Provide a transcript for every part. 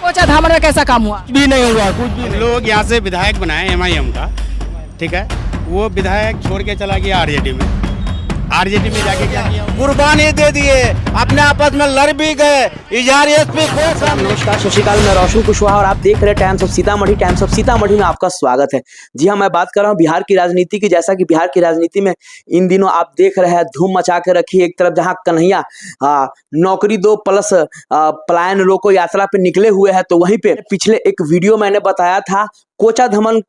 कोचा धामन में कैसा काम हुआ? भी नहीं हुआ कुछ भी नहीं। लोग यहाँ से विधायक बनाए एमआईएम का, ठीक है। वो विधायक छोड़ के चला गया आरजेडी में। आरजेडी में जाके क्या किया? कुर्बानी दे दिए, अपने आपस में लड़ भी गए। इजहार एसपी को नमस्कार, सत श्री अकाल, मैं रोशन कुशवाहा और आप देख रहे हैं times of Sitamarhi. Times of Sitamarhi में आपका स्वागत है। जी हाँ, मैं बात कर रहा हूँ बिहार की राजनीति की। जैसा कि बिहार की राजनीति में इन दिनों आप देख रहे हैं धूम मचा के रखी है। एक तरफ जहाँ कन्हैया नौकरी दो प्लस पलायन रोको यात्रा पे निकले हुए हैं, तो वहीं पे पिछले एक वीडियो मैंने बताया था कोचा धमन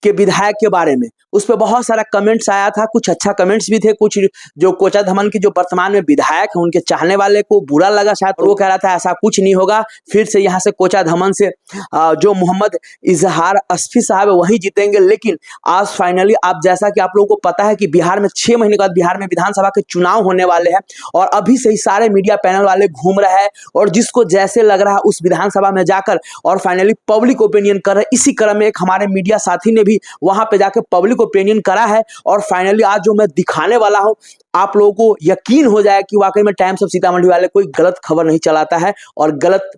के विधायक के बारे में। उस पर बहुत सारा कमेंट्स आया था, कुछ अच्छा कमेंट्स भी थे, कुछ जो कोचा धमन की जो वर्तमान में विधायक है उनके चाहने वाले को बुरा लगा शायद। वो कह रहा था ऐसा कुछ नहीं होगा, फिर से यहाँ से कोचा धमन से जो मोहम्मद इजहार अस्फी साहब है वही जीतेंगे। लेकिन आज फाइनली आप जैसा कि आप लोगों को पता है कि बिहार में 6 महीने के बाद बिहार में विधानसभा के चुनाव होने वाले हैं और अभी से ही सारे मीडिया पैनल वाले घूम रहे हैं और जिसको जैसे लग रहा है उस विधानसभा में जाकर और फाइनली पब्लिक ओपिनियन कर रहे हैं। इसी क्रम में एक हमारे मीडिया साथी ने भी वहां पे जाके पब्लिक ओपिनियन करा है और फाइनली आज जो मैं दिखाने वाला हूं आप लोगों को यकीन हो जाए कि वाकई में टाइम्स ऑफ सीतामढ़ी वाले कोई गलत खबर नहीं चलाता है और गलत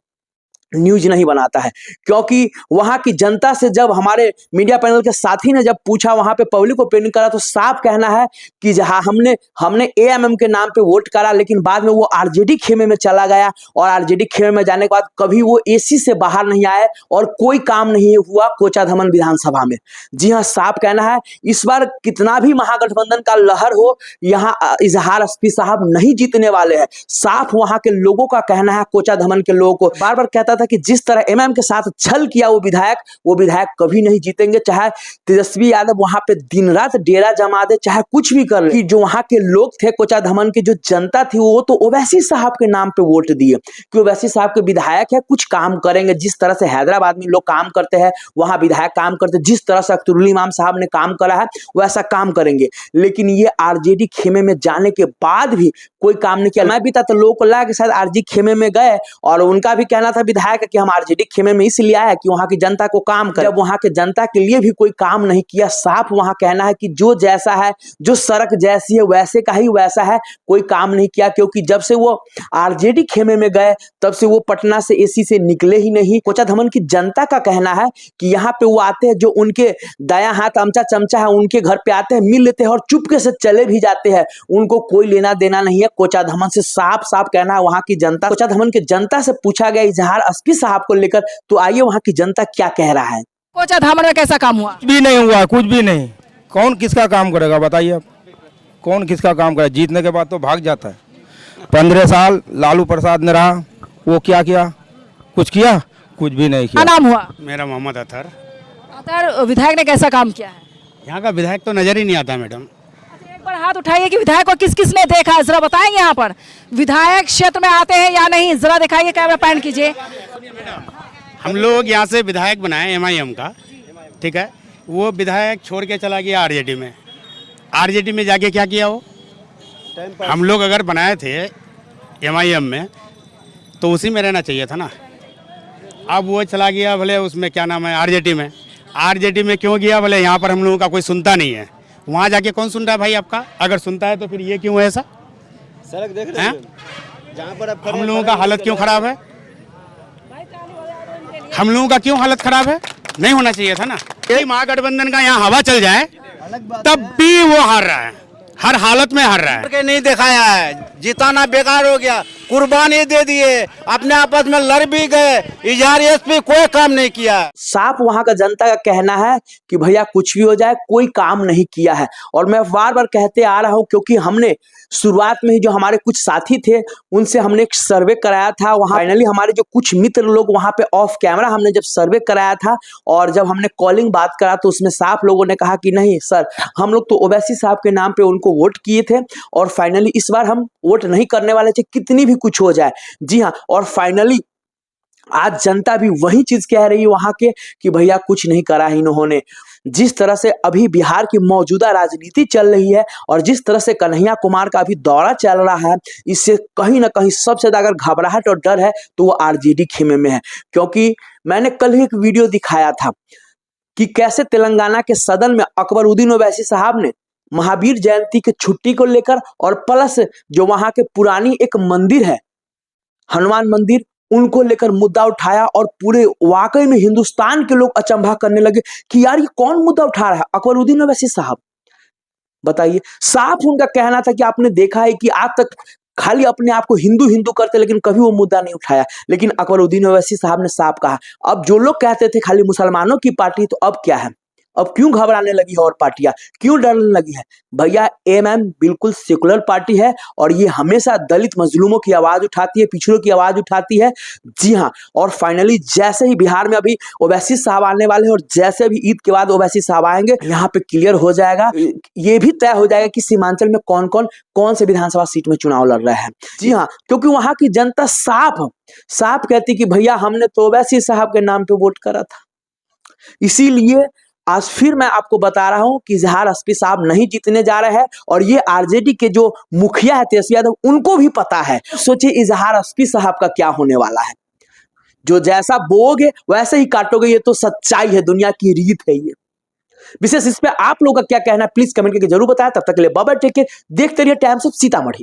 न्यूज नहीं बनाता है। क्योंकि वहां की जनता से जब हमारे मीडिया पैनल के साथी ने जब पूछा, वहां पे पब्लिक ओपिनियन करा, तो साफ कहना है कि जहां हमने एएमएम के नाम पे वोट करा, लेकिन बाद में वो आरजेडी खेमे में चला गया और आरजेडी खेमे में जाने के बाद कभी वो एसी से बाहर नहीं आए और कोई काम नहीं हुआ कोचा धमन विधानसभा में। जी हाँ, साफ कहना है इस बार कितना भी महागठबंधन का लहर हो, यहाँ इजहार अस्फी साहब नहीं जीतने वाले हैं। साफ वहां के लोगों का कहना है, कोचा धमन के लोगों को बार बार कहता था कि जिस तरह एमएम के साथ छल किया वो विधायक कभी नहीं जीतेंगे। चाहे तेजस्वी यादव वहां पे दिन रात डेरा जमा दे, चाहे कुछ भी कर ले, कि जो वहां के लोग थे कोचा धमन की जो जनता थी वो तो ओवैसी साहब के नाम पे वोट दिए कि ओवैसी साहब के विधायक है, कुछ काम करेंगे। जिस तरह से हैदराबाद में लोग काम करते हैं वहां विधायक काम करते, जिस तरह से अख्तरुल इमाम साहब ने काम करा है वैसा काम करेंगे। लेकिन ये आरजेडी खेमे में जाने के बाद भी कोई काम नहीं किया। मैं भी था तो लोगों को लगा कि शायद आरजेडी खेमे में गए और उनका भी कहना था विधायक कि हम आरजेडी खेमे में इसलिए आया कि वहां की जनता को काम करे। जब वहां के जनता के लिए भी कोई काम नहीं किया, साफ वहां कहना है कि जो जैसा है, जो सड़क जैसी है वैसे का ही वैसा है, कोई काम नहीं किया। क्योंकि जब से वो आरजेडी खेमे में गए तब से वो पटना से एसी से निकले ही नहीं। कोचा धमन की जनता का कहना है कि यहाँ पे वो आते हैं, जो उनके दाया हाथ अमचा चमचा है उनके घर पे आते हैं, मिल लेते हैं और चुपके से चले भी जाते हैं। उनको कोई लेना देना नहीं है कोचा धमन से। साफ साफ कहना है वहां की जनता। कोचा धमन की जनता से पूछा गया इजहार अस्फी साहब को लेकर, तो आइए वहां की जनता क्या कह रहा है। कोचा धामन में कैसा काम हुआ? कुछ भी नहीं हुआ कुछ भी नहीं। कौन किसका काम करेगा बताइए आप? कौन किसका काम करेगा? जीतने के बाद तो भाग जाता है। 15 साल लालू प्रसाद ने रहा, वो क्या किया? कुछ किया? कुछ भी नहीं किया। क्या नाम हुआ? मेरा मोहम्मद अतर। अतर विधायक ने कैसा काम किया है? यहाँ का विधायक तो नजर ही नहीं आता मैडम। एक बार हाथ उठाइए कि विधायक को किस किस ने देखा है, जरा बताएंगे। यहाँ पर विधायक क्षेत्र में आते हैं या नहीं, जरा दिखाइए, कैमरा पैन कीजिए। हम लोग यहाँ से विधायक बनाए एमआईएम का, ठीक है। वो विधायक छोड़ के चला गया आरजेडी में। आरजेडी में जाके क्या किया वो? हम लोग अगर बनाए थे एमआईएम में तो उसी में रहना चाहिए था ना। अब वो चला गया भले उसमें क्या नाम है आरजेडी में। आरजेडी में क्यों गया? भले यहाँ पर हम लोगों का कोई सुनता नहीं है, वहाँ जाके कौन सुन रहा है भाई आपका? अगर सुनता है तो फिर ये क्यों है ऐसा? सड़क देख रहे हैं जहाँ पर अब हम लोगों का हालत क्यों खराब है? हम लोगों का क्यों हालत खराब है? नहीं होना चाहिए था ना। यदि महागठबंधन का यहाँ हवा चल जाए तब भी वो हार रहा है, हर हालत में हार रहा है। के नहीं दिखाया है, जिताना बेकार हो गया। कुर्बानी दे दिए, अपने आपस में लड़ भी गए। इजहार एसपी कोई काम नहीं किया। साफ वहां का जनता का कहना है कि भैया कुछ भी हो जाए कोई काम नहीं किया है। और मैं बार बार कहते आ रहा हूं क्योंकि हमने शुरुआत में ही जो हमारे कुछ साथी थे उनसे हमने एक सर्वे कराया था। वहां फाइनली हमारे जो कुछ मित्र लोग वहां पे ऑफ कैमरा हमने जब सर्वे कराया था और जब हमने कॉलिंग बात करा तो उसमें साफ लोगों ने कहा कि नहीं सर, हम लोग तो ओवैसी साहब के नाम पे उनको वोट किए थे और फाइनली इस बार हम वोट नहीं करने वाले थे, कितनी भी कुछ हो जाए। जी हाँ, और फाइनली आज जनता भी वही चीज कह रही है वहां के कि भैया कुछ नहीं करा इन्होंने। जिस तरह से अभी बिहार की मौजूदा राजनीति चल रही है और जिस तरह से कन्हैया कुमार का अभी दौरा चल रहा है, इससे कहीं ना कहीं सबसे ज्यादा अगर घबराहट और डर है तो वो आरजेडी खेमे में है। क्योंकि मैंने कल ही एक वीडियो दिखाया था कि कैसे तेलंगाना के सदन में अकबरुद्दीन ओवैसी साहब ने महावीर जयंती की छुट्टी को लेकर और प्लस जो वहां के पुरानी एक मंदिर है हनुमान मंदिर, उनको लेकर मुद्दा उठाया और पूरे वाकई में हिंदुस्तान के लोग अचंभा करने लगे कि यार ये कौन मुद्दा उठा रहा है। अकबरुद्दीन ओवैसी साहब, बताइए। साफ उनका कहना था कि आपने देखा है कि आज तक खाली अपने आप को हिंदू हिंदू करते, लेकिन कभी वो मुद्दा नहीं उठाया। लेकिन अकबरुद्दीन ओवैसी साहब ने साफ कहा, अब जो लोग कहते थे खाली मुसलमानों की पार्टी, तो अब क्या है, अब क्यों घबराने लगी है और पार्टियां क्यों डरने लगी है। भैया एएमएम बिल्कुल सेकुलर पार्टी है और ये हमेशा दलित मजलूमों की आवाज उठाती है, पिछड़ों की आवाज उठाती है। जी हाँ, और फाइनली जैसे ही बिहार में अभी ओवैसी साहब आने वाले हैं और जैसे अभी ईद के बाद ओवैसी साहब आएंगे, यहाँ पे क्लियर हो जाएगा, ये भी तय हो जाएगा कि सीमांचल में कौन से विधानसभा सीट में चुनाव लड़ रहे हैं। जी हाँ, क्योंकि वहां की जनता साफ कहती कि भैया हमने तो ओवैसी साहब के नाम पे वोट करा था। इसीलिए आज फिर मैं आपको बता रहा हूं कि इजहार एसपी साहब नहीं जीतने जा रहे हैं और ये आरजेडी के जो मुखिया है तेजस्वी यादव, उनको भी पता है। सोचिए इजहार एसपी साहब का क्या होने वाला है। जो जैसा बोओगे वैसे ही काटोगे, ये तो सच्चाई है, दुनिया की रीत है ये। विशेष इस पे आप लोगों का क्या कहना है प्लीज कमेंट करके जरूर बताएं। तब तक के लिए बाय बाय, टेक केयर, देखते रहिए टाइम्स ऑफ सीतामढ़ी।